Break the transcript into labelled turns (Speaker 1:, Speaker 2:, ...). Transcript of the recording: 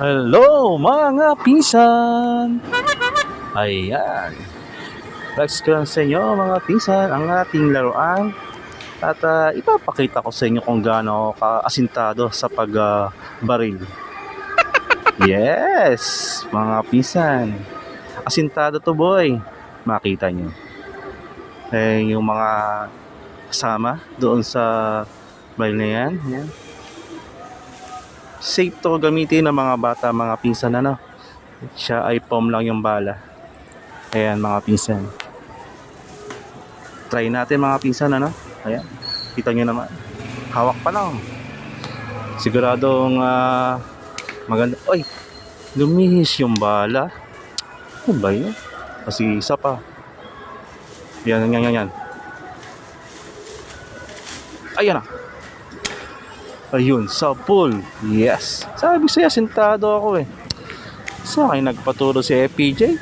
Speaker 1: Hello mga pinsan! Ayan, flex ko lang sa inyo mga pinsan ang ating laruan. At ipapakita ko sa inyo kung gaano kaasintado sa pagbaril. Yes, mga pinsan, asintado to boy. Makita nyo yung mga kasama doon sa baril na yan. Ayan. Safe to gamitin ng mga bata, mga pinsan, ano. Siya ay pom lang yung bala. Ayan mga pinsan, try natin mga pinsan, ano. Ayan, kita nyo naman, hawak pa lang. Siguradong maganda. Oy, lumihis yung bala. Ano ba yun? Kasi isa pa. Yan. Ayan na. Ayun, sa pool. Yes. Sabi sa'yo, sintado ako eh. Sa akin nagpaturo si FPJ.